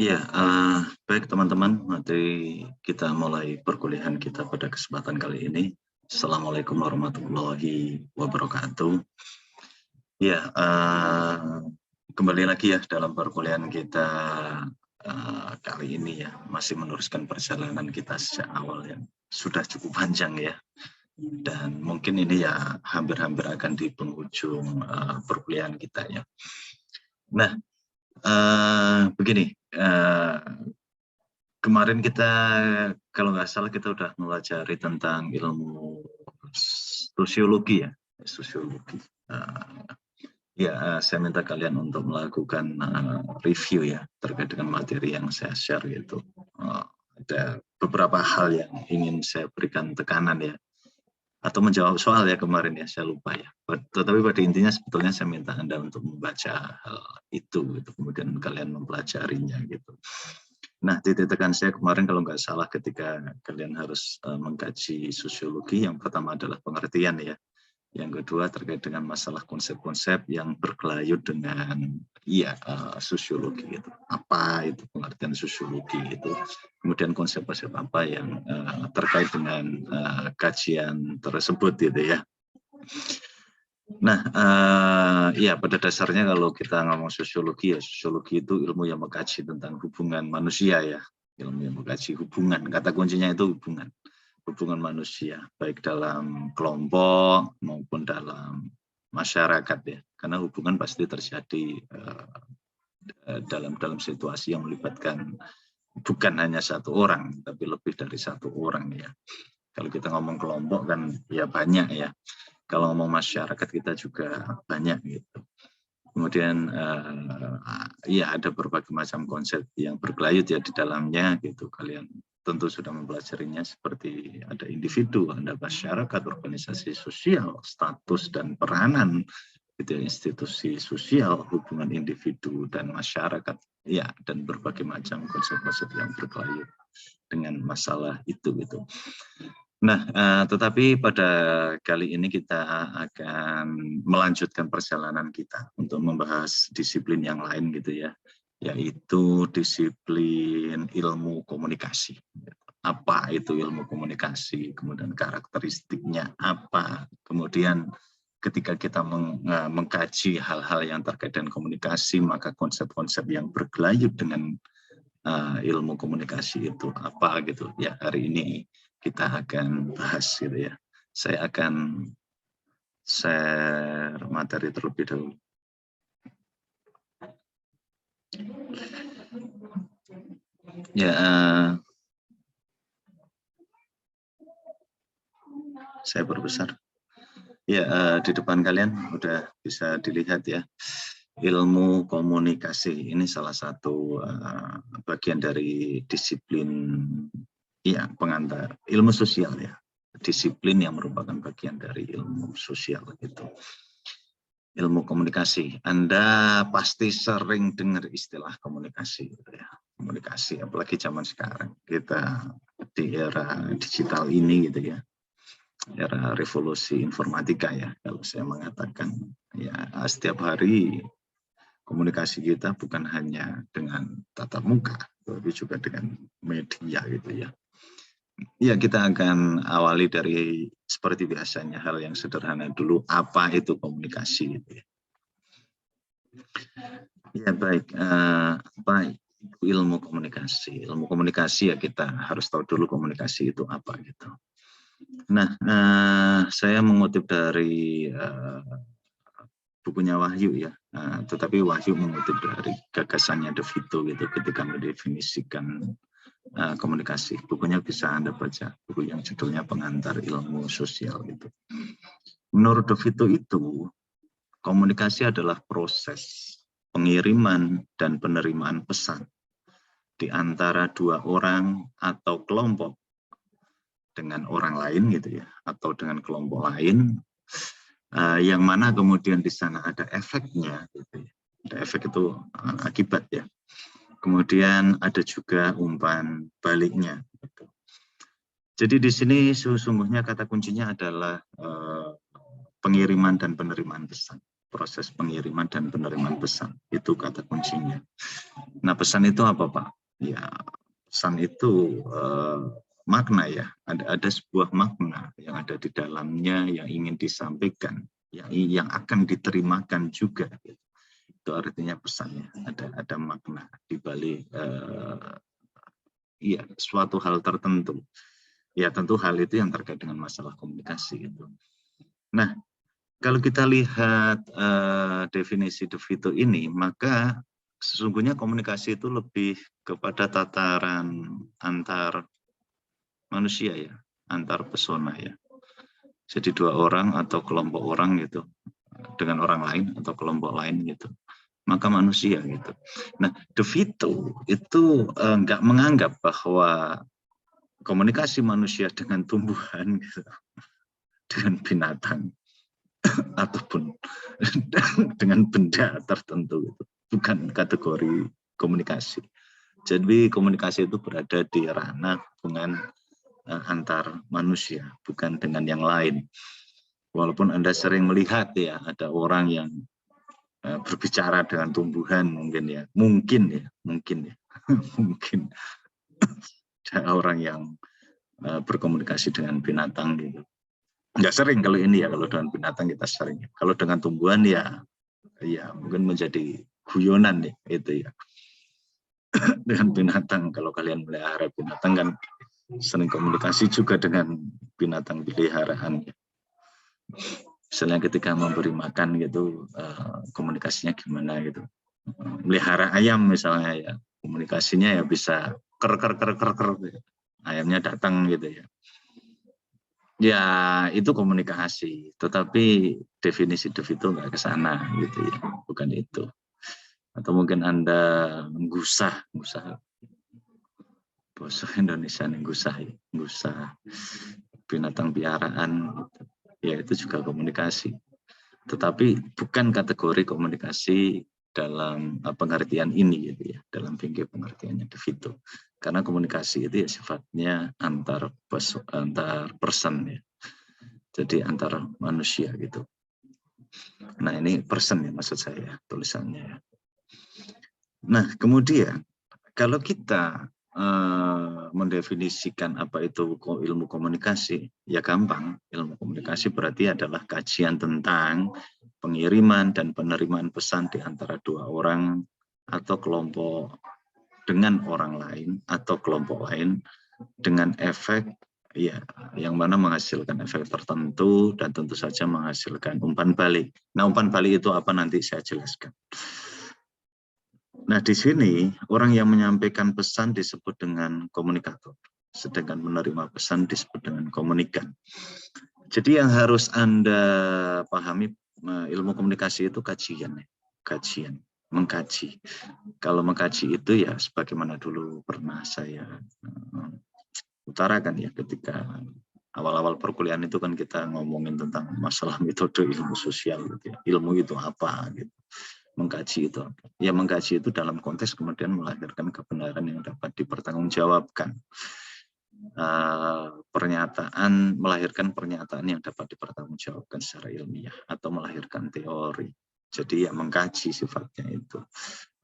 Iya, baik teman-teman, mari kita mulai perkuliahan kita pada kesempatan kali ini. Assalamualaikum warahmatullahi wabarakatuh. Ya, kembali lagi ya dalam perkuliahan kita kali ini ya, masih meneruskan perjalanan kita sejak awal yang sudah cukup panjang ya. Dan mungkin ini ya hampir-hampir akan di penghujung perkuliahan kita ya. Nah, begini, kemarin kita kalau nggak salah kita udah mempelajari tentang ilmu sosiologi ya, sosiologi. Saya minta kalian untuk melakukan review ya terkait dengan materi yang saya share gitu. Ada beberapa hal yang ingin saya berikan tekanan ya, atau menjawab soal ya kemarin ya, saya lupa ya. Tetapi pada intinya sebetulnya saya minta Anda untuk membaca hal itu gitu, kemudian kalian mempelajarinya gitu. Nah, titik tekan saya kemarin kalau nggak salah ketika kalian harus mengkaji sosiologi, yang pertama adalah pengertian ya. Yang kedua terkait dengan masalah konsep-konsep yang berkelayut dengan sosiologi itu. Apa itu pengertian sosiologi itu? Kemudian konsep-konsep apa yang terkait dengan kajian tersebut gitu ya. Nah, pada dasarnya kalau kita ngomong sosiologi ya, sosiologi itu ilmu yang mengkaji tentang hubungan manusia ya, ilmu yang mengkaji hubungan, kata kuncinya itu hubungan manusia, baik dalam kelompok maupun dalam masyarakat ya, karena hubungan pasti terjadi dalam situasi yang melibatkan bukan hanya satu orang, tapi lebih dari satu orang ya. Kalau kita ngomong kelompok kan ya banyak ya. Kalau ngomong masyarakat kita juga banyak gitu. Kemudian ada berbagai macam konsep yang berkelayut ya di dalamnya gitu. Kalian tentu sudah mempelajarinya seperti ada individu, ada masyarakat, organisasi sosial, status dan peranan gitu, institusi sosial, hubungan individu dan masyarakat ya, dan berbagai macam konsep-konsep yang berkelayut dengan masalah itu gitu. Nah, tetapi pada kali ini kita akan melanjutkan perjalanan kita untuk membahas disiplin yang lain gitu ya, yaitu disiplin ilmu komunikasi. Apa itu ilmu komunikasi, kemudian karakteristiknya apa, kemudian ketika kita mengkaji hal-hal yang terkait dengan komunikasi, maka konsep-konsep yang bergelayut dengan ilmu komunikasi itu apa gitu ya. Hari ini kita akan bahas gitu ya. Saya akan share materi terlebih dahulu. Ya, saya perbesar. Ya, di depan kalian udah bisa dilihat ya. Ilmu komunikasi ini salah satu bagian dari disiplin pengantar ilmu sosial ya. Disiplin yang merupakan bagian dari ilmu sosial itu. Ilmu komunikasi. Anda pasti sering dengar istilah komunikasi gitu ya. Komunikasi apalagi zaman sekarang. Kita di era digital ini gitu ya. Era revolusi informatika ya, kalau saya mengatakan ya, setiap hari komunikasi kita bukan hanya dengan tatap muka, tapi juga dengan media gitu ya. Ya, kita akan awali dari seperti biasanya hal yang sederhana dulu, apa itu komunikasi gitu ya. Ya baik, apa itu ilmu komunikasi? Ilmu komunikasi ya kita harus tahu dulu komunikasi itu apa gitu. Nah, saya mengutip dari bukunya Wahyu ya, tetapi Wahyu mengutip dari gagasannya De Vito gitu ketika mendefinisikan komunikasi. Bukunya bisa Anda baca, buku yang judulnya Pengantar Ilmu Sosial gitu. Menurut De Vito itu, komunikasi adalah proses pengiriman dan penerimaan pesan di antara dua orang atau kelompok dengan orang lain gitu ya, atau dengan kelompok lain, yang mana kemudian di sana ada efeknya gitu ya. Ada efek itu akibat ya. Kemudian ada juga umpan baliknya gitu. Jadi di sini sesungguhnya kata kuncinya adalah pengiriman dan penerimaan pesan. Proses pengiriman dan penerimaan pesan itu kata kuncinya. Nah, pesan itu apa, Pak? Ya, pesan itu makna ya. Ada sebuah makna yang ada di dalamnya yang ingin disampaikan, yang akan diterimakan juga. Itu artinya pesannya. Ada makna di balik ya suatu hal tertentu. Ya tentu hal itu yang terkait dengan masalah komunikasi itu. Nah, kalau kita lihat definisi De Vito ini, maka sesungguhnya komunikasi itu lebih kepada tataran antar manusia ya, antar pesona ya. Jadi dua orang atau kelompok orang gitu, dengan orang lain atau kelompok lain gitu, maka manusia gitu. Nah, De Vito itu nggak menganggap bahwa komunikasi manusia dengan tumbuhan gitu, dengan binatang ataupun dengan benda tertentu itu bukan kategori komunikasi. Jadi komunikasi itu berada di ranah hubungan antar manusia, bukan dengan yang lain. Walaupun Anda sering melihat ya ada orang yang berbicara dengan tumbuhan mungkin ya, mungkin mungkin ada orang yang berkomunikasi dengan binatang gitu. Nggak sering kalau ini ya, kalau dengan binatang kita sering. Kalau dengan tumbuhan ya mungkin menjadi guyonan ya itu ya. Dengan binatang, kalau kalian melihara binatang kan sering komunikasi juga dengan binatang peliharaan. Misalnya ketika memberi makan gitu, komunikasinya gimana gitu. Melihara ayam misalnya ya, komunikasinya ya bisa ker ayamnya datang gitu ya. Ya itu komunikasi, tetapi definisi De Vito nggak ke sana gitu ya, bukan itu. Atau mungkin Anda menggusah bahasa Indonesia nih, gusah binatang piaraan gitu. Ya itu juga komunikasi, tetapi bukan kategori komunikasi dalam pengertian ini gitu ya, dalam pinggir pengertiannya De Vito. Karena komunikasi itu ya sifatnya antar person ya, jadi antar manusia gitu. Nah ini person ya maksud saya tulisannya ya. Nah kemudian kalau kita mendefinisikan apa itu ilmu komunikasi, ya gampang. Ilmu komunikasi berarti adalah kajian tentang pengiriman dan penerimaan pesan di antara dua orang atau kelompok dengan orang lain atau kelompok lain dengan efek ya yang mana menghasilkan efek tertentu dan tentu saja menghasilkan umpan balik. Nah, umpan balik itu apa nanti saya jelaskan. Nah, di sini orang yang menyampaikan pesan disebut dengan komunikator, sedangkan menerima pesan disebut dengan komunikan. Jadi yang harus Anda pahami, ilmu komunikasi itu kajian, mengkaji. Kalau mengkaji itu ya sebagaimana dulu pernah saya utarakan ya ketika awal-awal perkuliahan itu kan kita ngomongin tentang masalah metode ilmu sosial gitu ya. Ilmu itu apa gitu. Mengkaji itu apa? Ya mengkaji itu dalam konteks kemudian melahirkan kebenaran yang dapat dipertanggungjawabkan. Melahirkan pernyataan yang dapat dipertanggungjawabkan secara ilmiah atau melahirkan teori. Jadi ya mengkaji sifatnya itu,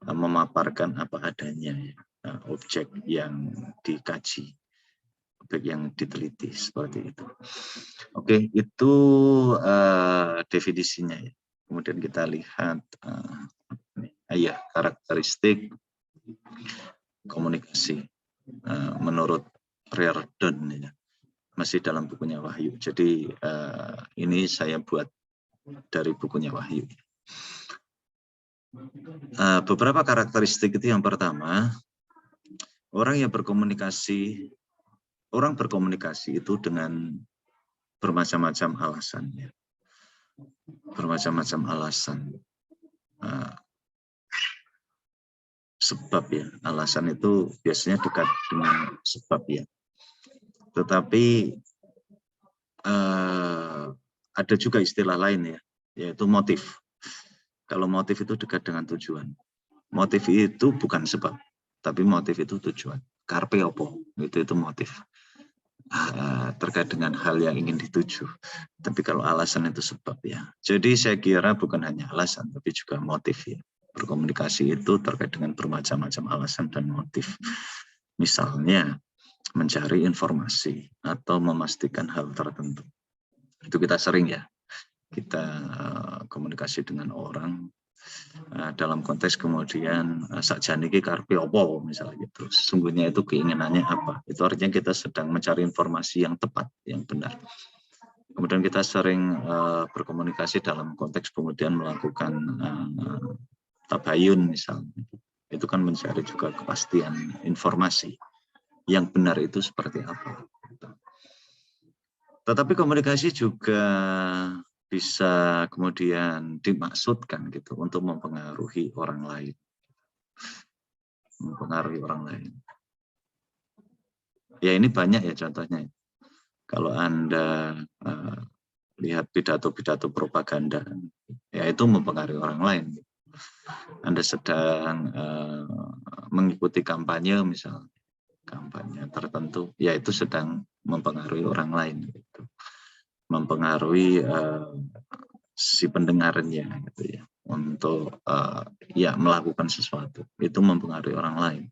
memaparkan apa adanya ya, objek yang dikaji, objek yang diteliti seperti itu. Oke, itu definisinya ya. Kemudian kita lihat karakteristik komunikasi menurut Reardon ya, masih dalam bukunya Wahyu. Jadi ini saya buat dari bukunya Wahyu. Beberapa karakteristik itu yang pertama, orang berkomunikasi itu dengan bermacam-macam alasan ya. Bermacam-macam alasan. Sebab ya, alasan itu biasanya dekat dengan sebab ya. Tetapi ada juga istilah lain ya, yaitu motif. Kalau motif itu dekat dengan tujuan. Motif itu bukan sebab, tapi motif itu tujuan. Carpe oppo, itu motif. Terkait dengan hal yang ingin dituju. Tapi kalau alasan itu sebab ya. Jadi saya kira bukan hanya alasan, tapi juga motif ya. Berkomunikasi itu terkait dengan bermacam-macam alasan dan motif. Misalnya, mencari informasi atau memastikan hal tertentu. Itu kita sering ya, kita komunikasi dengan orang dalam konteks kemudian sakjane iki karepe apa misalnya gitu. Sesungguhnya itu keinginannya apa. Itu artinya kita sedang mencari informasi yang tepat, yang benar. Kemudian kita sering berkomunikasi dalam konteks kemudian melakukan tabayun misalnya. Itu kan mencari juga kepastian informasi yang benar itu seperti apa. Tetapi komunikasi juga bisa kemudian dimaksudkan gitu untuk mempengaruhi orang lain. Mempengaruhi orang lain. Ya ini banyak ya contohnya. Kalau Anda lihat pidato-pidato propaganda, ya itu mempengaruhi orang lain. Anda sedang mengikuti kampanye misalnya, kampanye tertentu, ya itu sedang mempengaruhi orang lain. Gitu. Mempengaruhi si pendengarnya gitu ya, untuk ya melakukan sesuatu, itu mempengaruhi orang lain.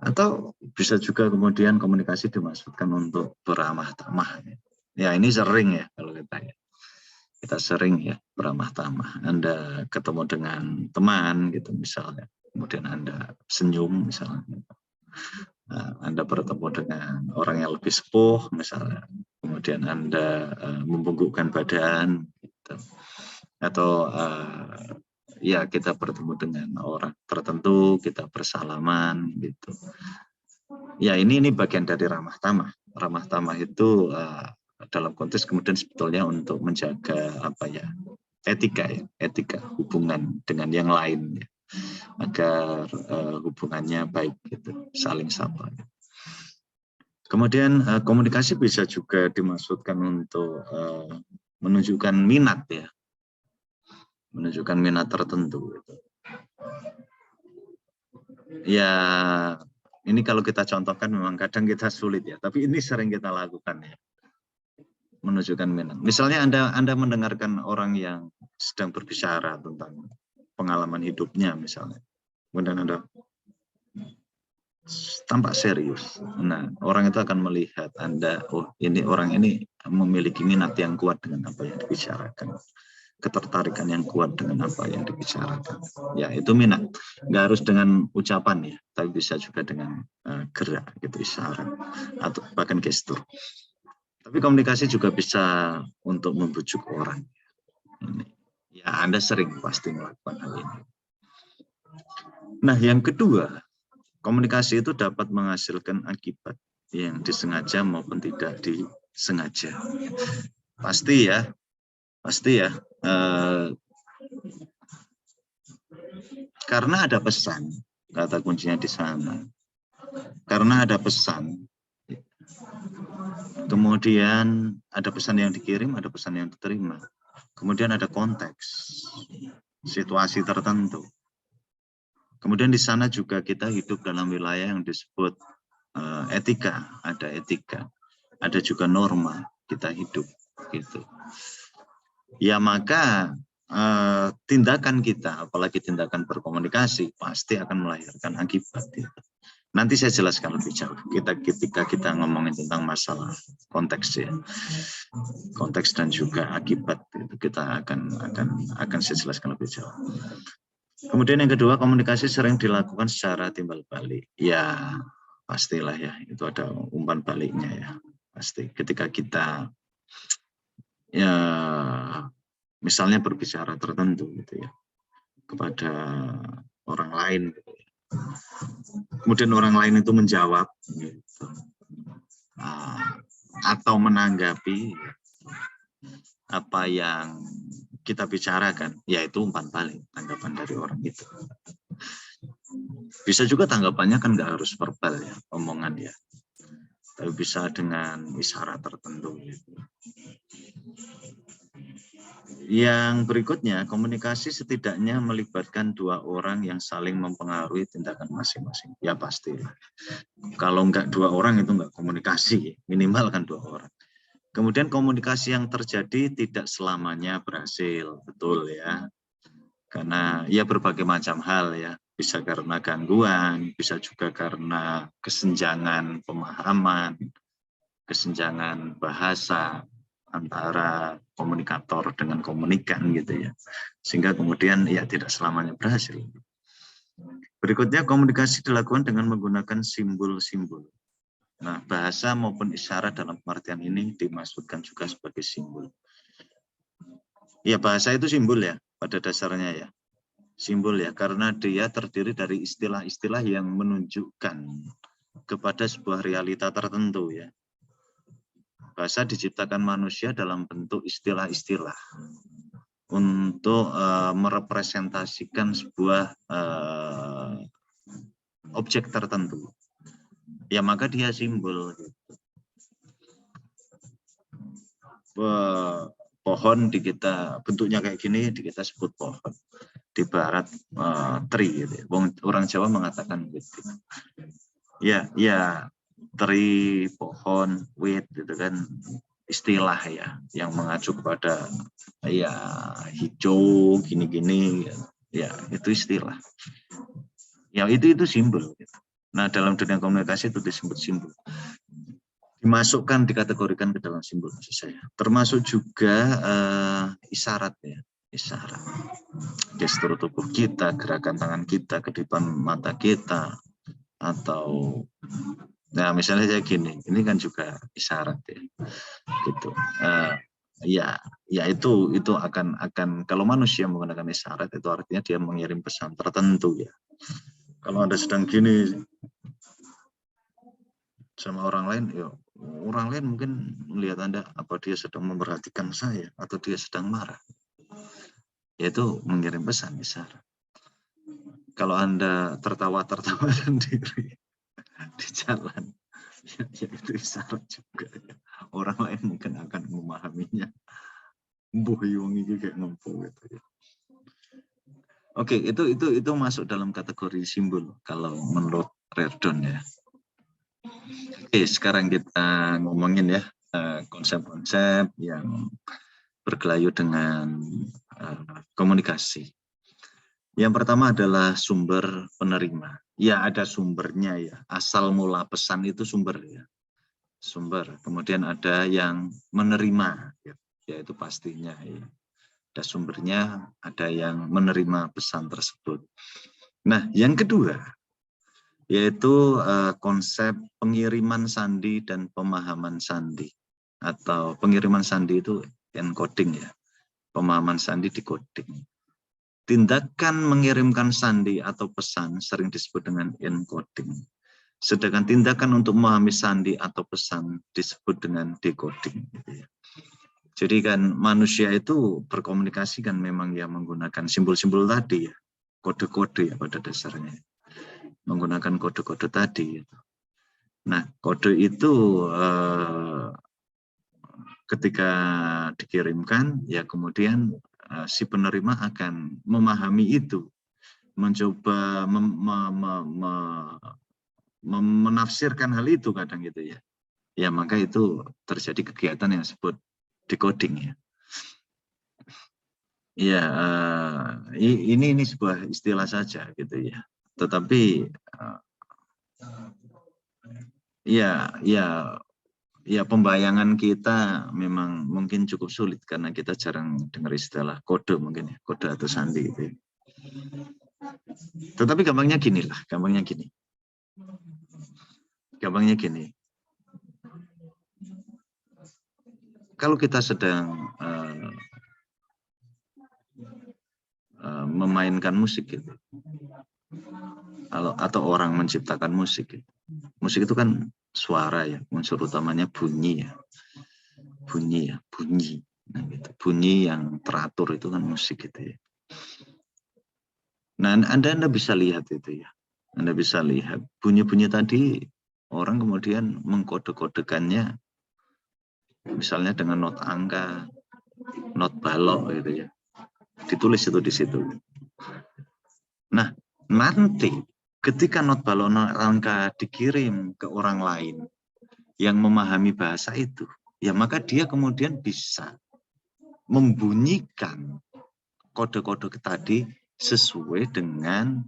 Atau bisa juga kemudian komunikasi dimaksudkan untuk beramah tamah. Ya ini sering ya kalau kita sering ya beramah tamah. Anda ketemu dengan teman gitu misalnya, kemudian Anda senyum misalnya. Anda bertemu dengan orang yang lebih sepuh misalnya, kemudian Anda membungkukkan badan gitu. Atau ya kita bertemu dengan orang tertentu, kita bersalaman gitu. Ya ini bagian dari ramah tamah. Ramah tamah itu dalam konteks kemudian sebetulnya untuk menjaga apa ya, etika hubungan dengan yang lain ya, agar hubungannya baik gitu, saling sapa. Kemudian komunikasi bisa juga dimaksudkan untuk menunjukkan minat ya, menunjukkan minat tertentu. Gitu. Ya ini kalau kita contohkan memang kadang kita sulit ya, tapi ini sering kita lakukan ya. Menunjukkan minat. Misalnya Anda mendengarkan orang yang sedang berbicara tentang pengalaman hidupnya misalnya. Kemudian Anda tampak serius. Nah, orang itu akan melihat Anda, oh ini orang ini memiliki minat yang kuat dengan apa yang dibicarakan. Ketertarikan yang kuat dengan apa yang dibicarakan. Ya, itu minat. Nggak harus dengan ucapan ya, tapi bisa juga dengan gerak gitu, isyarat atau bahkan gestur. Tapi komunikasi juga bisa untuk membujuk orang. Ya, Anda sering pasti melakukan hal ini. Nah, yang kedua, komunikasi itu dapat menghasilkan akibat yang disengaja maupun tidak disengaja. Pasti ya. Karena ada pesan, kata kuncinya di sana. Karena ada pesan, kemudian ada pesan yang dikirim, ada pesan yang diterima. Kemudian ada konteks, situasi tertentu. Kemudian di sana juga kita hidup dalam wilayah yang disebut etika, ada juga norma kita hidup gitu. Ya maka tindakan kita, apalagi tindakan berkomunikasi, pasti akan melahirkan akibat. Gitu. Nanti saya jelaskan lebih jauh. Ketika kita ngomongin tentang masalah konteks ya, konteks dan juga akibat, itu kita akan saya jelaskan lebih jauh. Kemudian yang kedua, komunikasi sering dilakukan secara timbal balik. Ya pastilah ya, itu ada umpan baliknya ya. Pasti ketika kita ya misalnya berbicara tertentu gitu ya kepada orang lain gitu ya. Kemudian orang lain itu menjawab gitu. Atau menanggapi apa yang kita bicarakan, yaitu umpan balik tanggapan dari orang itu. Bisa juga tanggapannya kan nggak harus verbal ya, omongan ya, tapi bisa dengan isyarat tertentu gitu. Yang berikutnya, komunikasi setidaknya melibatkan dua orang yang saling mempengaruhi tindakan masing-masing. Ya pastilah. Kalau nggak dua orang itu nggak komunikasi, minimal kan dua orang. Kemudian komunikasi yang terjadi tidak selamanya berhasil, betul ya. Karena ya berbagai macam hal ya, bisa karena gangguan, bisa juga karena kesenjangan pemahaman, kesenjangan bahasa antara komunikator dengan komunikan gitu ya. Sehingga kemudian ya tidak selamanya berhasil. Berikutnya komunikasi dilakukan dengan menggunakan simbol-simbol. Nah, bahasa maupun isyarat dalam pengertian ini dimaksudkan juga sebagai simbol. Ya, bahasa itu simbol ya pada dasarnya ya. Simbol ya, karena dia terdiri dari istilah-istilah yang menunjukkan kepada sebuah realita tertentu ya. Bahasa diciptakan manusia dalam bentuk istilah-istilah untuk merepresentasikan sebuah objek tertentu. Ya maka dia simbol. Pohon di kita bentuknya kayak gini, di kita sebut pohon. Di barat tree gitu. Orang Jawa mengatakan gitu. Ya tree, pohon, wit gitu kan istilah ya yang mengacu kepada ya hijau gini-gini ya itu istilah. Ya itu simbol gitu. Nah, dalam dunia komunikasi itu disebut simbol. Dimasukkan, dikategorikan ke dalam simbol maksud saya. Termasuk juga isyarat ya. Isyarat, gestur tubuh kita, gerakan tangan kita, kedipan mata kita, atau nah misalnya kayak gini, ini kan juga isyarat ya, gitu. Ya itu akan kalau manusia menggunakan isyarat itu artinya dia mengirim pesan tertentu ya. Kalau Anda sedang gini sama orang lain, ya orang lain mungkin melihat Anda apa dia sedang memperhatikan saya atau dia sedang marah. Yaitu mengirim pesan isyarat. Kalau Anda tertawa sendiri di jalan, ya itu isyarat juga. Orang lain mungkin akan memahaminya. Mbuh wong iki kayak ngempu gitu ya. Oke, itu masuk dalam kategori simbol kalau menurut Reardon ya. Oke, sekarang kita ngomongin ya konsep-konsep yang bergelayut dengan komunikasi. Yang pertama adalah sumber penerima. Ya ada sumbernya ya, asal mula pesan itu sumber ya. Sumber. Kemudian ada yang menerima, yaitu pastinya ya. Ada sumbernya, ada yang menerima pesan tersebut. Nah, yang kedua yaitu konsep pengiriman sandi dan pemahaman sandi. Atau pengiriman sandi itu encoding ya. Pemahaman sandi decoding. Tindakan mengirimkan sandi atau pesan sering disebut dengan encoding. Sedangkan tindakan untuk memahami sandi atau pesan disebut dengan decoding. Jadi kan manusia itu berkomunikasi kan memang ya menggunakan simbol-simbol tadi ya. Kode-kode ya pada dasarnya. Menggunakan kode-kode tadi. Nah, kode itu ketika dikirimkan, ya kemudian si penerima akan memahami itu, mencoba menafsirkan hal itu kadang gitu ya. Ya maka itu terjadi kegiatan yang disebut decoding ya. Ya ini sebuah istilah saja gitu ya. Tetapi ya pembayangan kita memang mungkin cukup sulit karena kita jarang dengar istilah kode mungkin ya, kode atau sandi gitu. Tetapi gampangnya gini. Kalau kita sedang memainkan musik gitu, atau orang menciptakan musik gitu. Musik itu kan suara ya, unsur utamanya bunyi ya. Bunyi. Nah, gitu. Bunyi yang teratur itu kan musik gitu ya. Nah, Anda bisa lihat itu ya. Anda bisa lihat bunyi-bunyi tadi orang kemudian mengkode-kodekannya misalnya dengan not angka, not balok gitu ya. Ditulis itu di situ. Nah, nanti ketika not balok, not angka dikirim ke orang lain yang memahami bahasa itu, ya maka dia kemudian bisa membunyikan kode-kode tadi sesuai dengan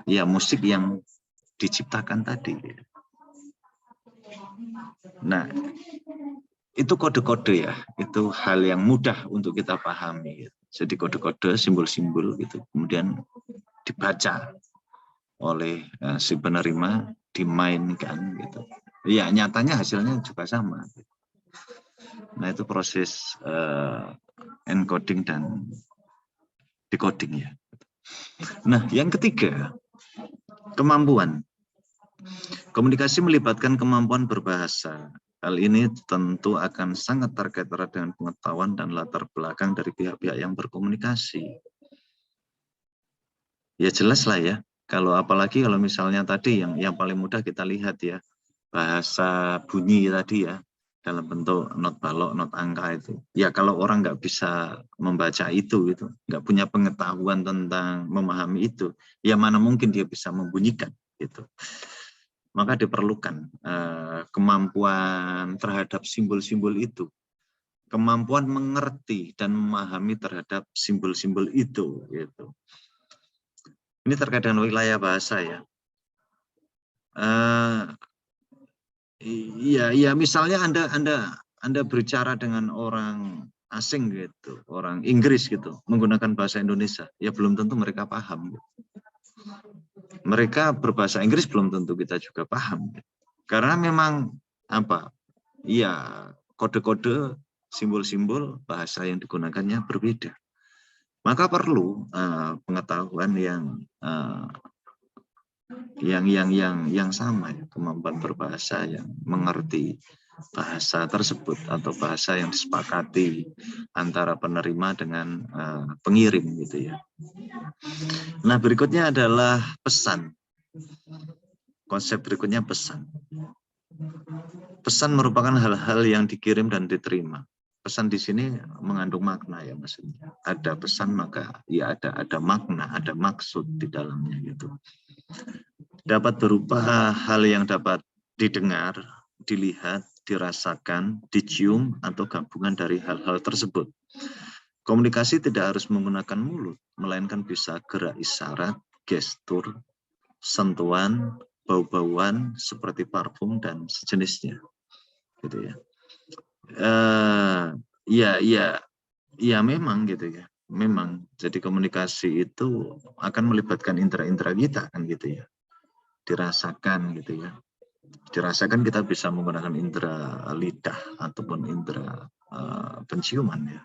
ya musik yang diciptakan tadi. Nah, itu kode-kode ya, itu hal yang mudah untuk kita pahami. Jadi kode-kode, simbol-simbol gitu, kemudian dibaca oleh si penerima, dimainkan gitu. Ya nyatanya hasilnya juga sama. Nah itu proses encoding dan decoding ya. Nah yang ketiga, kemampuan. Komunikasi melibatkan kemampuan berbahasa. Hal ini tentu akan sangat terkait erat dengan pengetahuan dan latar belakang dari pihak-pihak yang berkomunikasi. Ya jelas lah ya, apalagi kalau misalnya tadi yang paling mudah kita lihat ya, bahasa bunyi tadi ya, dalam bentuk not balok, not angka itu. Ya kalau orang nggak bisa membaca itu nggak punya pengetahuan tentang memahami itu, ya mana mungkin dia bisa membunyikan gitu. Maka diperlukan kemampuan terhadap simbol-simbol itu, kemampuan mengerti dan memahami terhadap simbol-simbol itu. Gitu. Ini terkait dengan wilayah bahasa ya. Iya, misalnya Anda berbicara dengan orang asing gitu, orang Inggris gitu, menggunakan bahasa Indonesia, ya belum tentu mereka paham. Gitu. Mereka berbahasa Inggris belum tentu kita juga paham. Gitu. Karena memang kode-kode, simbol-simbol bahasa yang digunakannya berbeda. Maka perlu pengetahuan yang sama, kemampuan berbahasa yang mengerti bahasa tersebut atau bahasa yang disepakati antara penerima dengan pengirim gitu ya. Nah berikutnya adalah pesan. Konsep berikutnya pesan. Pesan merupakan hal-hal yang dikirim dan diterima. Pesan di sini mengandung makna ya maksudnya. Ada pesan maka ya ada makna, ada maksud di dalamnya gitu. Dapat berupa hal yang dapat didengar, dilihat, dirasakan, dicium atau gabungan dari hal-hal tersebut. Komunikasi tidak harus menggunakan mulut, melainkan bisa gerak isyarat, gestur, sentuhan, bau-bauan seperti parfum dan sejenisnya, gitu ya. Ya memang gitu ya, memang. Jadi komunikasi itu akan melibatkan indera-indera kita kan gitu ya, dirasakan gitu ya. Dirasakan kita bisa menggunakan indera lidah ataupun indera penciuman ya.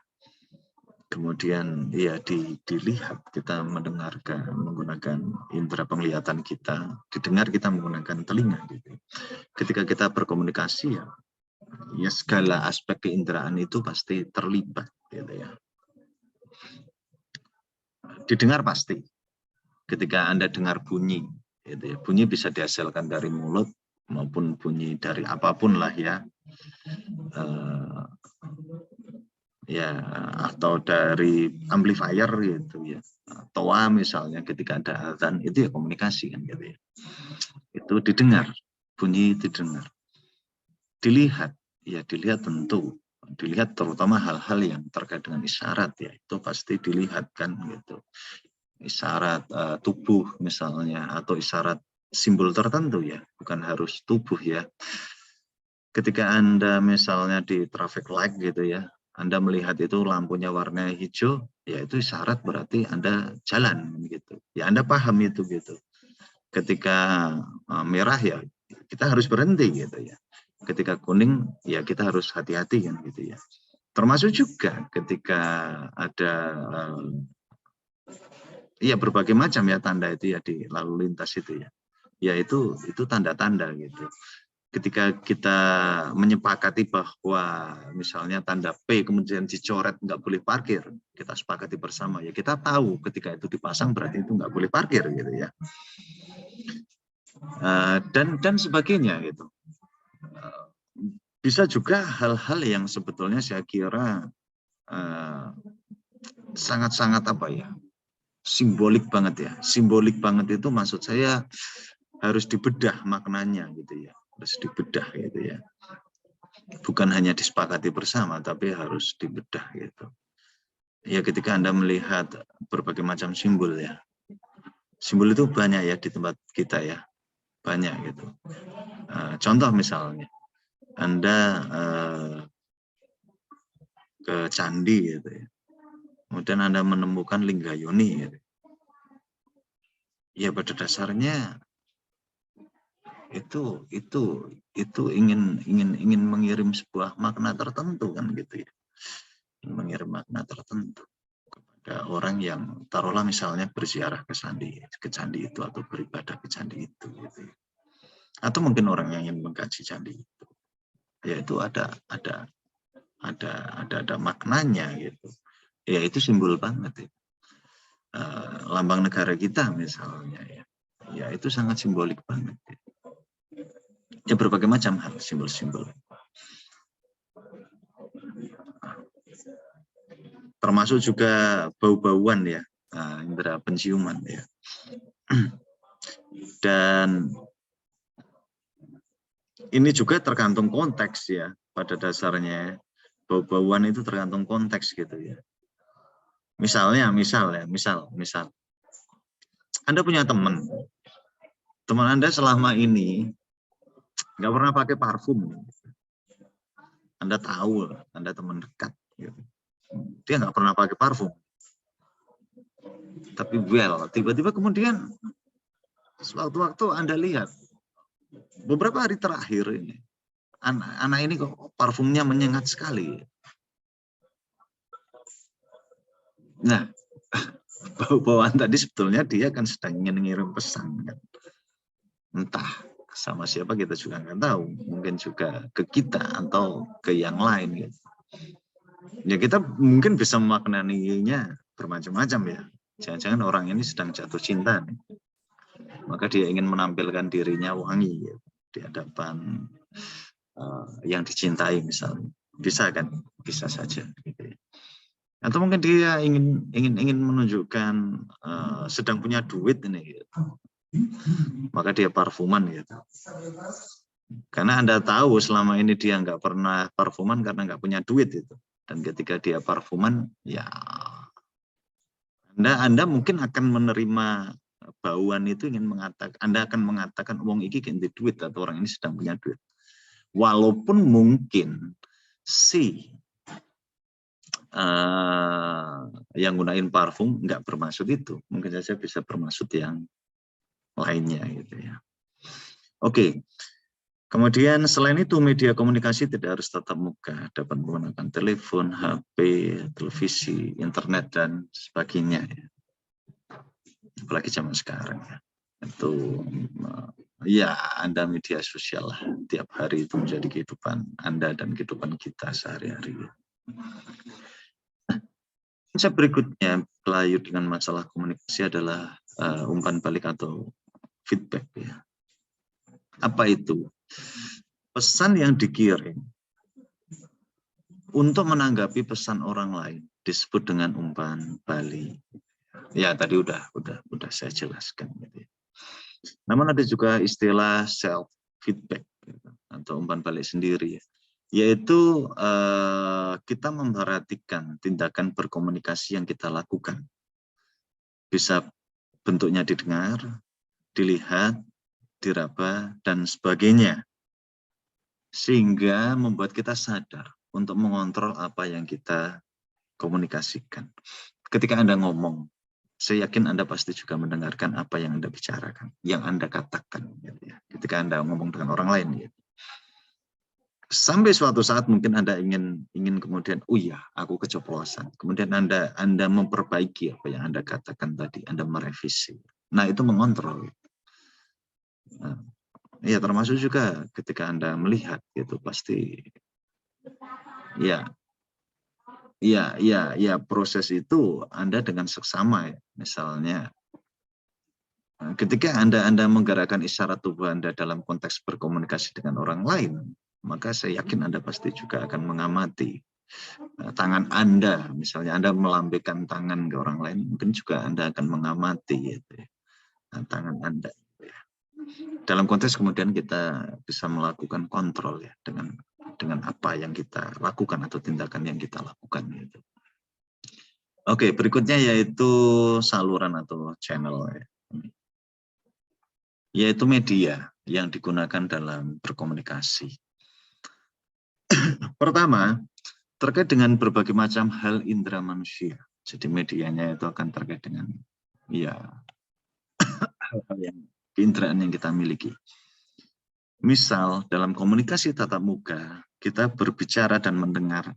Kemudian ya dilihat, kita mendengarkan menggunakan indera penglihatan kita, didengar kita menggunakan telinga gitu. Ketika kita berkomunikasi ya segala aspek keinderaan itu pasti terlibat gitu ya. Didengar pasti. Ketika Anda dengar bunyi gitu ya. Bunyi bisa dihasilkan dari mulut maupun bunyi dari apapun lah ya. Atau dari amplifier gitu ya, toa misalnya ketika ada azan itu ya komunikasi kan gitu ya. Itu didengar, bunyi didengar. Dilihat, ya dilihat tentu, dilihat terutama hal-hal yang terkait dengan isyarat ya, itu pasti dilihat kan gitu. Isyarat tubuh misalnya atau isyarat simbol tertentu ya, bukan harus tubuh ya. Ketika Anda misalnya di traffic light gitu ya, Anda melihat itu lampunya warna hijau, ya itu isyarat berarti Anda jalan gitu. Ya Anda paham itu gitu. Ketika merah ya kita harus berhenti gitu ya. Ketika kuning ya kita harus hati-hati kan gitu ya. Termasuk juga ketika ada berbagai macam ya tanda itu ya di lalu lintas itu ya. Ya itu tanda-tanda gitu. Ketika kita menyepakati bahwa misalnya tanda P kemudian dicoret nggak boleh parkir, kita sepakati bersama ya kita tahu ketika itu dipasang berarti itu nggak boleh parkir gitu ya, dan sebagainya gitu. Bisa juga hal-hal yang sebetulnya saya kira sangat-sangat simbolik banget ya. Simbolik banget itu maksud saya harus dibedah maknanya gitu ya. Harus dibedah gitu ya. Bukan hanya disepakati bersama, tapi harus dibedah gitu. Ya ketika Anda melihat berbagai macam simbol ya. Simbol itu banyak ya di tempat kita ya. Banyak gitu. Contoh misalnya, Anda ke candi gitu ya. Kemudian Anda menemukan Linggayoni gitu. Ya pada dasarnya itu ingin mengirim sebuah makna tertentu kan gitu ya. Mengirim makna tertentu kepada orang yang taruhlah misalnya berziarah ke candi itu atau beribadah ke candi itu gitu ya. Atau mungkin orang yang ingin mengkaji candi itu. Yaitu ada maknanya gitu. Ya itu simbol banget ya. Lambang negara kita misalnya ya. Ya itu sangat simbolik banget. Ya berbagai macam hal simbol-simbol. Termasuk juga bau-bauan ya, indera penciuman ya. Dan ini juga tergantung konteks ya, pada dasarnya bau-bauan itu tergantung konteks gitu ya. Misal Anda punya teman Anda selama ini nggak pernah pakai parfum. Anda tahu, Anda teman dekat gitu. Dia nggak pernah pakai parfum. Tapi tiba-tiba kemudian sewaktu-waktu Anda lihat beberapa hari terakhir ini anak ini kok parfumnya menyengat sekali. Nah, bau-bauan tadi sebetulnya dia kan sedang ingin ngirim pesan kan. Entah sama siapa kita juga nggak tahu, mungkin juga ke kita atau ke yang lain gitu. Ya kita mungkin bisa memaknainya bermacam-macam ya. Jangan-jangan orang ini sedang jatuh cinta nih. Maka dia ingin menampilkan dirinya wangi gitu, di hadapan yang dicintai misalnya. Bisa kan? Bisa saja gitu ya. Atau mungkin dia ingin menunjukkan sedang punya duit ini gitu. Maka dia parfuman gitu. Karena Anda tahu selama ini dia nggak pernah parfuman karena nggak punya duit itu. Dan ketika dia parfuman, ya Anda mungkin akan menerima bauan itu Anda akan mengatakan wong iki ganti duit atau orang ini sedang punya duit. Walaupun mungkin yang gunain parfum nggak bermaksud itu, mungkin saja bisa bermaksud yang lainnya gitu ya. Oke. Kemudian selain itu media komunikasi tidak harus tatap muka, dapat menggunakan telepon, HP, televisi, internet dan sebagainya. Apalagi zaman sekarang ya. Itu ya Anda media sosial lah. Tiap hari itu menjadi kehidupan Anda dan kehidupan kita sehari-hari. Konsep berikutnya berlayut dengan masalah komunikasi adalah umpan balik atau feedback ya. Apa itu? Pesan yang dikirim untuk menanggapi pesan orang lain disebut dengan umpan balik. Ya tadi udah saya jelaskan. Gitu. Namun ada juga istilah self feedback gitu, atau umpan balik sendiri, yaitu kita memperhatikan tindakan berkomunikasi yang kita lakukan. Bisa bentuknya didengar, dilihat, diraba dan sebagainya. Sehingga membuat kita sadar untuk mengontrol apa yang kita komunikasikan. Ketika Anda ngomong, saya yakin Anda pasti juga mendengarkan apa yang Anda bicarakan, yang Anda katakan. Gitu ya. Ketika Anda ngomong dengan orang lain. Gitu. Sampai suatu saat mungkin Anda ingin kemudian, oh iya, aku keceplosan. Kemudian Anda memperbaiki apa yang Anda katakan tadi, Anda merevisi. Nah, itu mengontrol. Nah, ya termasuk juga ketika Anda melihat gitu pasti ya proses itu Anda dengan seksama ya. Misalnya ketika Anda menggerakkan isyarat tubuh Anda dalam konteks berkomunikasi dengan orang lain, maka saya yakin Anda pasti juga akan mengamati tangan Anda, misalnya Anda melambaikan tangan ke orang lain, mungkin juga Anda akan mengamati gitu ya, tangan Anda. Dalam konteks kemudian kita bisa melakukan kontrol ya dengan apa yang kita lakukan atau tindakan yang kita lakukan gitu. Oke, berikutnya yaitu saluran atau channel, yaitu media yang digunakan dalam berkomunikasi. Pertama, terkait dengan berbagai macam hal indera manusia. Jadi medianya itu akan terkait dengan ya hal-hal yang keinderaan yang kita miliki. Misal dalam komunikasi tatap muka, kita berbicara dan mendengar.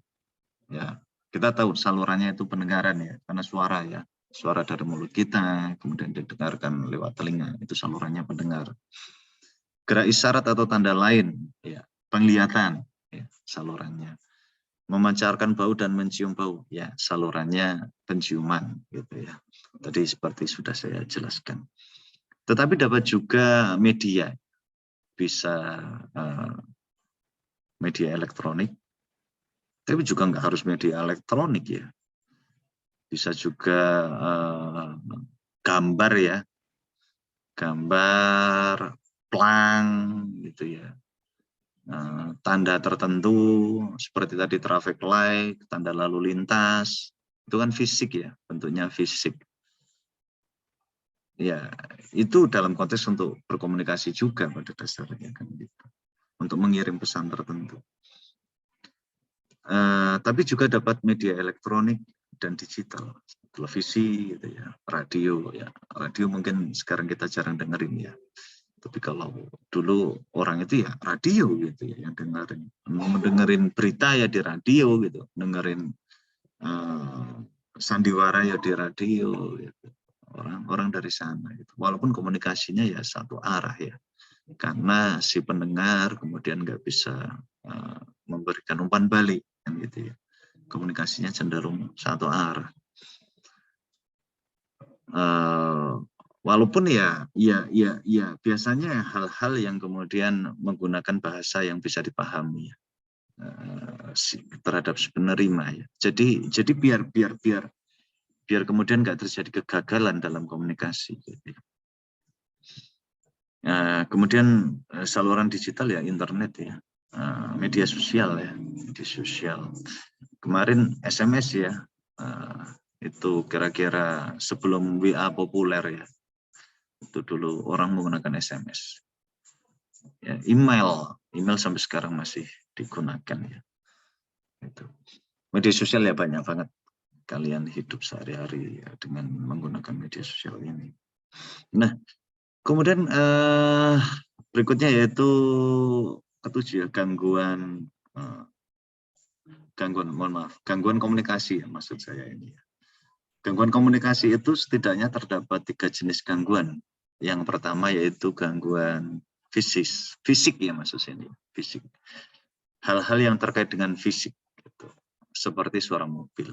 Ya, kita tahu salurannya itu pendengaran ya, karena suara ya, suara dari mulut kita, kemudian didengarkan lewat telinga, itu salurannya pendengar. Gerak isyarat atau tanda lain, ya, penglihatan, ya, salurannya. Memancarkan bau dan mencium bau, ya, salurannya penciuman, gitu ya. Tadi seperti sudah saya jelaskan. Tetapi dapat juga media, bisa media elektronik, tapi juga nggak harus media elektronik ya. Bisa juga gambar ya, gambar, plang gitu ya. Tanda tertentu seperti tadi traffic light, tanda lalu lintas, itu kan fisik ya, bentuknya fisik. Ya, itu dalam konteks untuk berkomunikasi juga pada dasarnya kan gitu. Untuk mengirim pesan tertentu. Tapi juga dapat media elektronik dan digital, televisi gitu ya, radio ya. Radio mungkin sekarang kita jarang dengerin ya. Tapi kalau dulu orang itu ya radio gitu ya yang dengerin. Mau mendengerin berita ya di radio gitu, dengerin sandiwara ya di radio gitu. Orang dari sana gitu. Walaupun komunikasinya ya satu arah ya. Karena si pendengar kemudian nggak bisa memberikan umpan balik kan gitu ya. Komunikasinya cenderung satu arah. Walaupun ya biasanya hal-hal yang kemudian menggunakan bahasa yang bisa dipahami terhadap si penerima ya. Jadi biar kemudian nggak terjadi kegagalan dalam komunikasi. Gitu. Kemudian saluran digital ya, internet ya, media sosial ya, media sosial. Kemarin SMS ya, itu kira-kira sebelum WA populer ya, itu dulu orang menggunakan SMS. Ya, email sampai sekarang masih digunakan ya. Itu. Media sosial ya banyak banget kalian hidup sehari-hari ya, dengan menggunakan media sosial ini. Nah, kemudian berikutnya yaitu ketujuh ya, gangguan komunikasi ya, maksud saya ini. Gangguan komunikasi itu setidaknya terdapat 3 jenis gangguan. Yang pertama yaitu gangguan fisik ya maksud saya ini, fisik. Hal-hal yang terkait dengan fisik, gitu. Seperti suara mobil.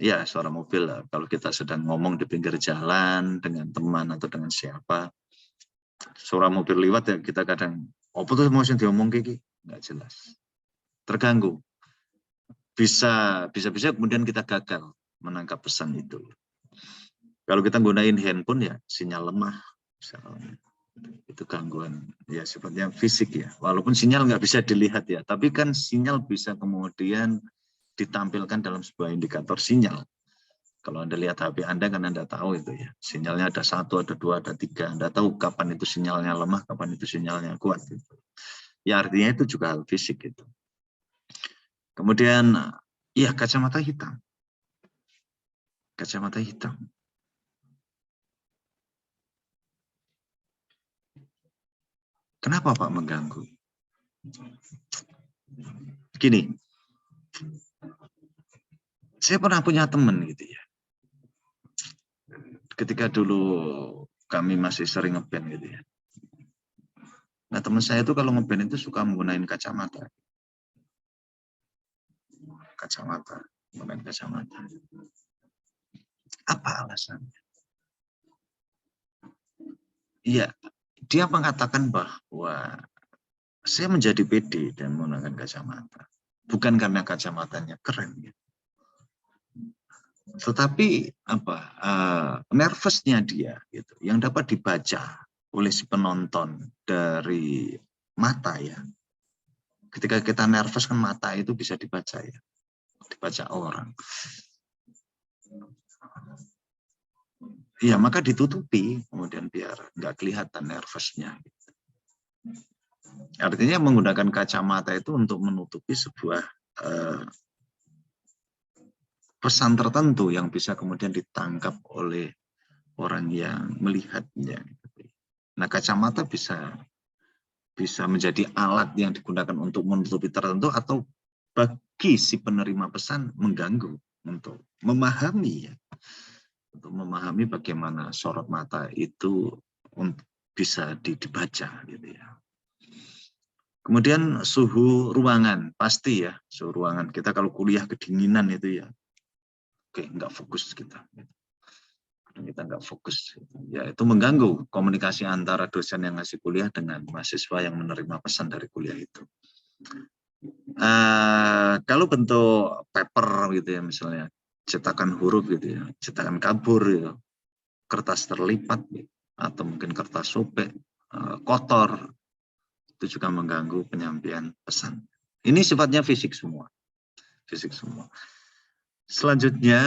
Ya, suara mobil lah. Kalau kita sedang ngomong di pinggir jalan dengan teman atau dengan siapa, suara mobil lewat ya kita kadang, apa tuh mau diomong Kiki? Nggak jelas. Terganggu. Bisa kemudian kita gagal menangkap pesan itu. Kalau kita gunain handphone ya sinyal lemah, misalnya. Itu gangguan ya sifatnya fisik ya. Walaupun sinyal nggak bisa dilihat ya, tapi kan sinyal bisa kemudian ditampilkan dalam sebuah indikator sinyal. Kalau Anda lihat HP Anda kan Anda tahu itu ya. Sinyalnya ada 1, ada 2, ada 3. Anda tahu kapan itu sinyalnya lemah, kapan itu sinyalnya kuat. Gitu. Ya artinya itu juga hal fisik gitu. Kemudian ya kacamata hitam. Kacamata hitam. Kenapa Pak mengganggu? Gini, saya pernah punya teman gitu ya. Ketika dulu kami masih sering ngeband gitu ya. Nah teman saya itu kalau ngeband itu suka menggunakan kacamata. Menggunakan kacamata. Apa alasannya? Iya, dia mengatakan bahwa saya menjadi pede dan menggunakan kacamata. Bukan karena kacamatanya keren. Ya. Tetapi nervousnya dia gitu, yang dapat dibaca oleh si penonton dari mata ya. Ketika kita nervous kan mata itu bisa dibaca ya, dibaca orang. ya maka ditutupi kemudian biar nggak kelihatan nervousnya. Artinya menggunakan kacamata itu untuk menutupi sebuah pesan tertentu yang bisa kemudian ditangkap oleh orang yang melihatnya. Nah, kacamata bisa menjadi alat yang digunakan untuk menutupi tertentu atau bagi si penerima pesan mengganggu untuk memahami ya. Untuk memahami bagaimana sorot mata itu bisa dibaca gitu ya. Kemudian suhu ruangan, pasti ya, suhu ruangan. Kita kalau kuliah kedinginan itu ya, oke, nggak fokus kita. Kita nggak fokus. Ya, itu mengganggu komunikasi antara dosen yang ngasih kuliah dengan mahasiswa yang menerima pesan dari kuliah itu. Kalau bentuk paper gitu ya, misalnya cetakan huruf gitu ya, cetakan kabur gitu, kertas terlipat gitu, atau mungkin kertas sobek, kotor, itu juga mengganggu penyampaian pesan. Ini sifatnya fisik semua. Fisik semua. Selanjutnya,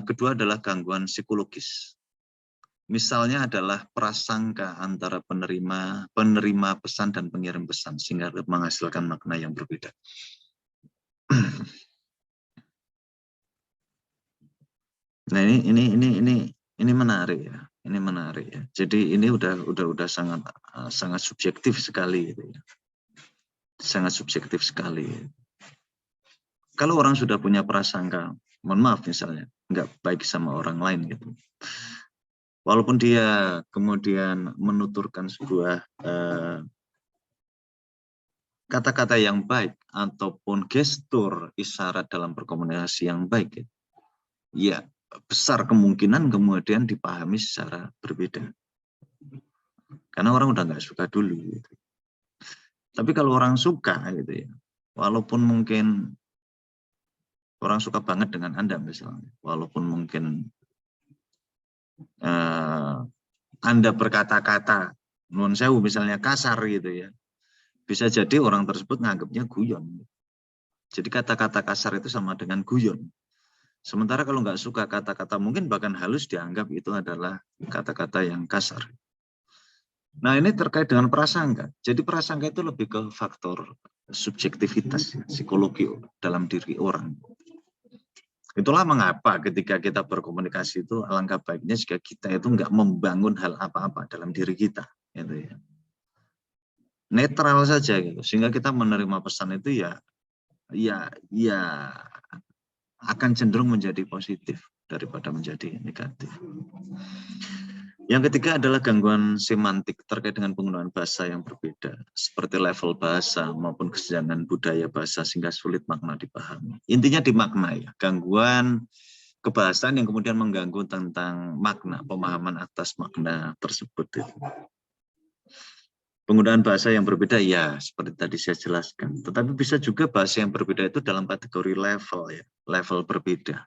kedua adalah gangguan psikologis. Misalnya adalah prasangka antara penerima pesan dan pengirim pesan sehingga menghasilkan makna yang berbeda. Nah, ini menarik ya. Ini menarik ya. Jadi ini udah sangat subjektif sekali gitu ya. Sangat subjektif sekali. Kalau orang sudah punya prasangka, mohon maaf misalnya, nggak baik sama orang lain gitu. Walaupun dia kemudian menuturkan sebuah kata-kata yang baik ataupun gestur isyarat dalam berkomunikasi yang baik, ya besar kemungkinan kemudian dipahami secara berbeda. Karena orang udah nggak suka dulu. Gitu. Tapi kalau orang suka gitu ya, walaupun mungkin orang suka banget dengan Anda misalnya, walaupun mungkin Anda berkata-kata nuwun sewu misalnya kasar gitu ya, bisa jadi orang tersebut nganggapnya guyon. Jadi kata-kata kasar itu sama dengan guyon. Sementara kalau nggak suka kata-kata mungkin bahkan halus dianggap itu adalah kata-kata yang kasar. Nah ini terkait dengan prasangka. Jadi prasangka itu lebih ke faktor subjektivitas, psikologi dalam diri orang. Itulah mengapa ketika kita berkomunikasi itu alangkah baiknya jika kita itu nggak membangun hal apa-apa dalam diri kita. Gitu ya. Netral saja gitu. Sehingga kita menerima pesan itu ya akan cenderung menjadi positif daripada menjadi negatif. Yang ketiga adalah gangguan semantik terkait dengan penggunaan bahasa yang berbeda, seperti level bahasa maupun kesenjangan budaya bahasa sehingga sulit makna dipahami. Intinya di makna ya, gangguan kebahasaan yang kemudian mengganggu tentang makna, pemahaman atas makna tersebut. Penggunaan bahasa yang berbeda ya, seperti tadi saya jelaskan. Tetapi bisa juga bahasa yang berbeda itu dalam kategori level ya, level berbeda.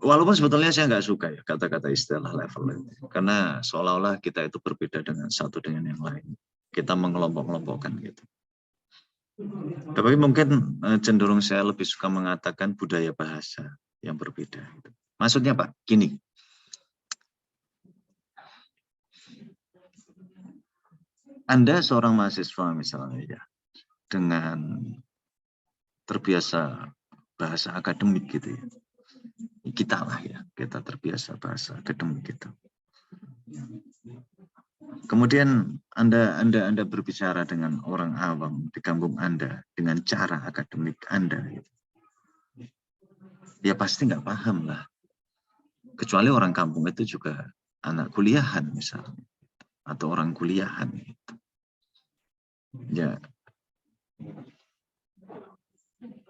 Walaupun sebetulnya saya nggak suka ya kata-kata istilah level itu, karena seolah-olah kita itu berbeda dengan satu dengan yang lain. Kita mengelompok-kelompokkan gitu. Tapi mungkin cenderung saya lebih suka mengatakan budaya bahasa yang berbeda. Maksudnya Pak, gini. Anda seorang mahasiswa misalnya ya, dengan terbiasa bahasa akademik gitu ya. Kita lah ya, kita terbiasa bahasa akademik gitu. Kemudian Anda berbicara dengan orang awam di kampung Anda dengan cara akademik Anda. Gitu. Ya pasti nggak paham lah. Kecuali orang kampung itu juga anak kuliahan misalnya. Atau orang kuliahan gitu. Ya,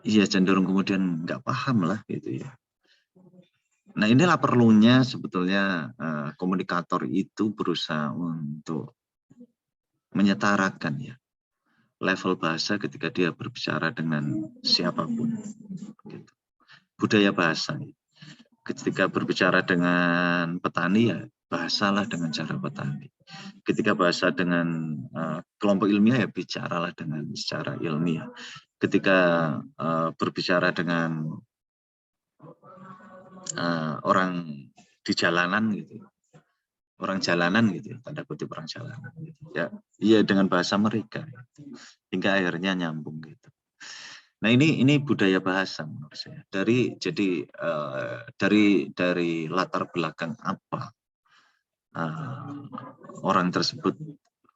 iya cenderung kemudian nggak paham lah gitu ya. Nah inilah perlunya sebetulnya komunikator itu berusaha untuk menyetarakan ya level bahasa ketika dia berbicara dengan siapapun. Gitu. Budaya bahasa. Ketika berbicara dengan petani ya bahasalah dengan cara petani. Ketika bahasa dengan kelompok ilmiah ya bicaralah dengan secara ilmiah. Ketika berbicara dengan orang di jalanan gitu, orang jalanan gitu, tanda kutip orang jalanan gitu. Ya, iya dengan bahasa mereka gitu. Hingga akhirnya nyambung gitu. Nah ini budaya bahasa menurut saya. Dari latar belakang apa orang tersebut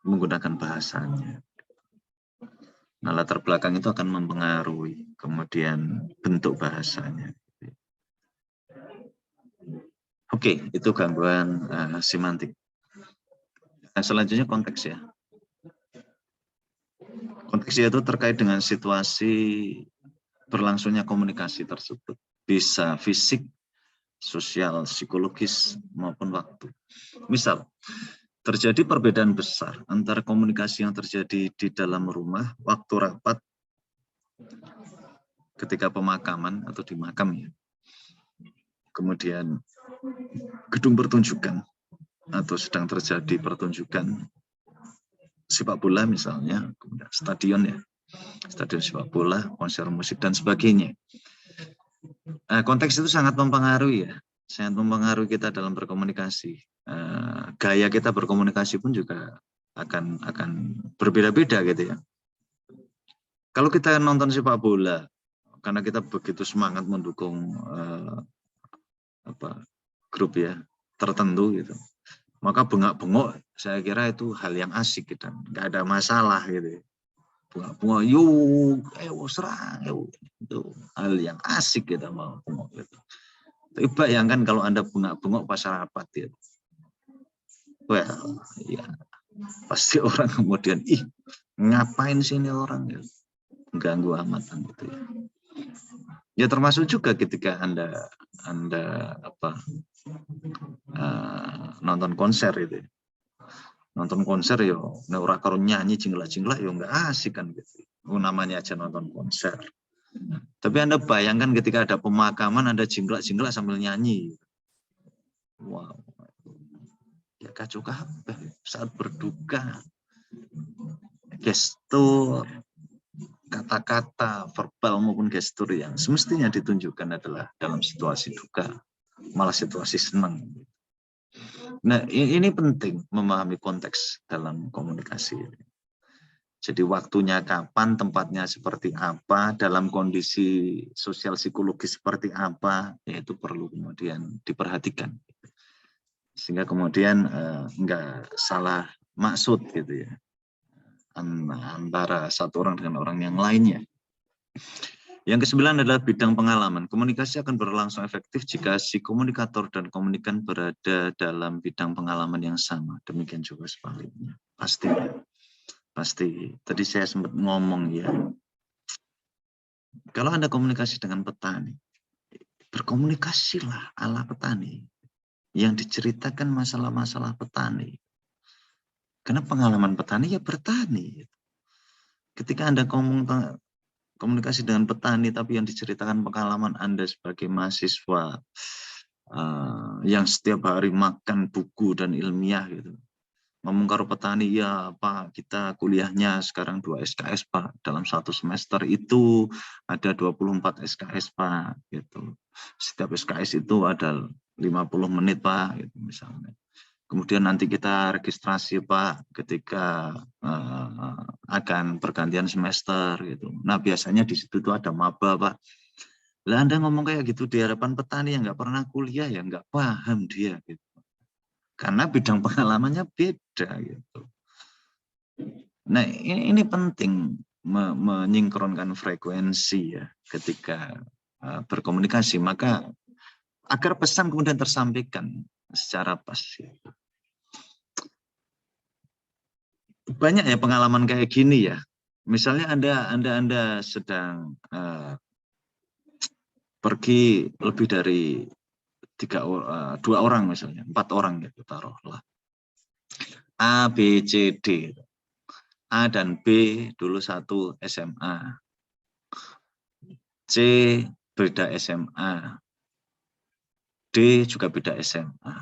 menggunakan bahasanya. Nah latar belakang itu akan mempengaruhi kemudian bentuk bahasanya. Oke, itu gangguan semantik. Nah, selanjutnya konteks ya. Konteks itu terkait dengan situasi berlangsungnya komunikasi tersebut. Bisa fisik, sosial, psikologis, maupun waktu. Misal, terjadi perbedaan besar antara komunikasi yang terjadi di dalam rumah, waktu rapat, ketika pemakaman atau di makam ya. Kemudian gedung pertunjukan atau sedang terjadi pertunjukan sepak bola misalnya, kemudian stadion ya, stadion sepak bola, konser musik dan sebagainya. Konteks itu sangat mempengaruhi ya, sangat mempengaruhi kita dalam berkomunikasi. Gaya kita berkomunikasi pun juga akan berbeda-beda gitu ya. Kalau kita nonton sepak bola, karena kita begitu semangat mendukung grup ya tertentu gitu, maka bengak-bengok saya kira itu hal yang asik gitu, nggak ada masalah gitu. Bengak-bengok, yuk, ayo serang, yuk, itu hal yang asik kita mau bengok gitu. Tapi bayangkan kalau Anda bengak-bengok pas rapat gitu, well, ya pasti orang kemudian ngapain sini orang ya, ganggu amatan gitu ya. Ya termasuk juga ketika Anda nonton konser itu. Nonton konser yo ora karo nyanyi jinglak-jinglak yo enggak asik kan gitu. Namanya aja nonton konser. Tapi Anda bayangkan ketika ada pemakaman Anda jinglak-jinglak sambil nyanyi. Wow. Ya kacau kabeh saat berduka. Gestur, kata-kata verbal maupun gestur yang semestinya ditunjukkan adalah dalam situasi duka, malah situasi senang. Nah, ini penting memahami konteks dalam komunikasi. Jadi waktunya kapan, tempatnya seperti apa, dalam kondisi sosial psikologis seperti apa, ya itu perlu kemudian diperhatikan. Sehingga kemudian enggak salah maksud gitu ya, antara satu orang dengan orang yang lainnya. Yang ke-9 adalah bidang pengalaman. Komunikasi akan berlangsung efektif jika si komunikator dan komunikan berada dalam bidang pengalaman yang sama. Demikian juga sebaliknya. Pasti. Pasti. Tadi saya sempat ngomong ya. Kalau Anda komunikasi dengan petani, berkomunikasilah ala petani. Yang diceritakan masalah-masalah petani. Karena pengalaman petani ya bertani. Ketika Anda komunikasi dengan petani, tapi yang diceritakan pengalaman Anda sebagai mahasiswa yang setiap hari makan buku dan ilmiah gitu. Ngomong karo petani, ya Pak, kita kuliahnya sekarang 2 SKS Pak. Dalam 1 semester itu ada 24 SKS Pak. Gitu. Setiap SKS itu ada 50 menit Pak, gitu, misalnya. Kemudian nanti kita registrasi Pak ketika akan pergantian semester gitu. Nah biasanya di situ tuh ada maba Pak. Lah Anda ngomong kayak gitu di hadapan petani yang nggak pernah kuliah ya nggak paham dia gitu. Karena bidang pengalamannya beda gitu. Nah ini penting menyinkronkan frekuensi ya ketika berkomunikasi, maka agar pesan kemudian tersampaikan secara pas. Gitu. Banyak ya pengalaman kayak gini ya. Misalnya Anda sedang pergi lebih dari 2 orang misalnya, 4 orang gitu taruhlah. A, B, C, D. A dan B dulu satu SMA. C beda SMA. D juga beda SMA.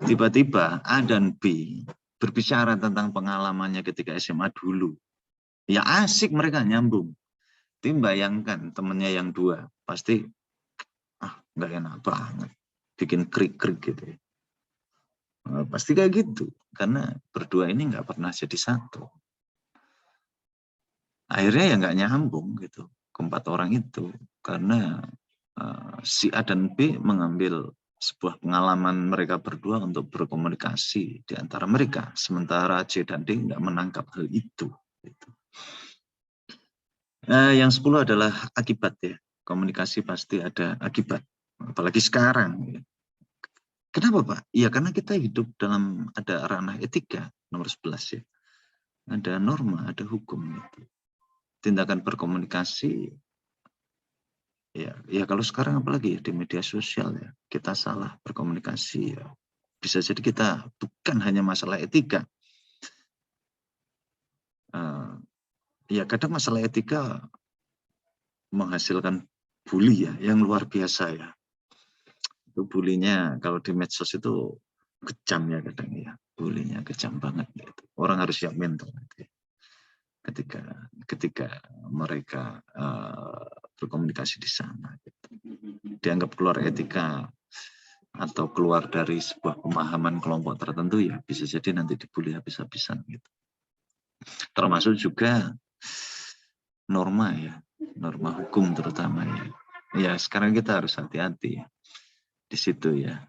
Tiba-tiba A dan B berbicara tentang pengalamannya ketika SMA dulu. Ya asik mereka nyambung. Tim bayangkan temennya yang 2 pasti nggak enak banget, bikin krik-krik gitu ya. Pasti kayak gitu, karena berdua ini nggak pernah jadi satu. Akhirnya ya nggak nyambung gitu, keempat orang itu, karena si A dan B mengambil sebuah pengalaman mereka berdua untuk berkomunikasi di antara mereka, sementara C dan D nggak menangkap hal itu. Gitu. Yang 10 adalah akibat ya. Komunikasi pasti ada akibat, apalagi sekarang. Ya. Kenapa Pak? Ya karena kita hidup dalam ada ranah etika nomor 11 ya. Ada norma, ada hukum. Gitu. Tindakan berkomunikasi, ya kalau sekarang apalagi ya, di media sosial ya, kita salah berkomunikasi ya. Bisa jadi kita bukan hanya masalah etika. Ya kadang masalah etika menghasilkan bully ya, yang luar biasa ya. Itu bulinya kalau di medsos itu kejam ya kadang ya. Bulinya kejam banget gitu. Orang harus siap mental gitu ya. Ketika mereka berkomunikasi di sana gitu. Dianggap keluar etika atau keluar dari sebuah pemahaman kelompok tertentu ya bisa jadi nanti dibully habis-habisan gitu. Termasuk juga norma ya, norma hukum terutama ya. Ya sekarang kita harus hati-hati ya, di situ ya.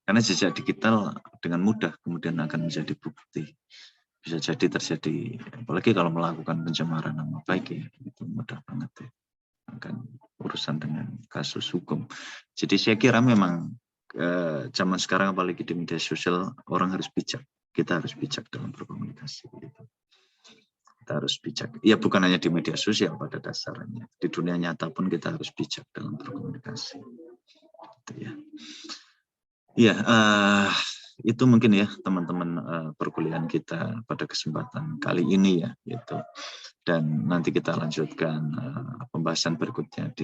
Karena jejak digital dengan mudah kemudian akan menjadi bukti. Bisa jadi terjadi, apalagi kalau melakukan pencemaran nama baik ya, itu mudah banget ya. Akan urusan dengan kasus hukum. Jadi saya kira memang zaman sekarang apalagi di media sosial orang harus bijak. Kita harus bijak dalam berkomunikasi. Gitu. Kita harus bijak. Ya bukan hanya di media sosial pada dasarnya. Di dunia nyata pun kita harus bijak dalam berkomunikasi. Gitu ya. Ya, itu mungkin ya teman-teman perkuliahan kita pada kesempatan kali ini ya, gitu. Dan nanti kita lanjutkan pembahasan berikutnya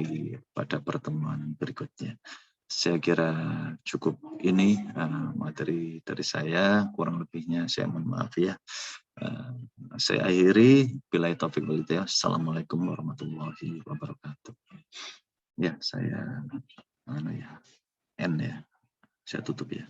pada pertemuan berikutnya. Saya kira cukup ini materi dari saya, kurang lebihnya saya mohon maaf ya. Saya akhiri, billahi taufiq wal hidayah. Assalamualaikum warahmatullahi wabarakatuh. Ya, saya end ya. Saya tutup ya.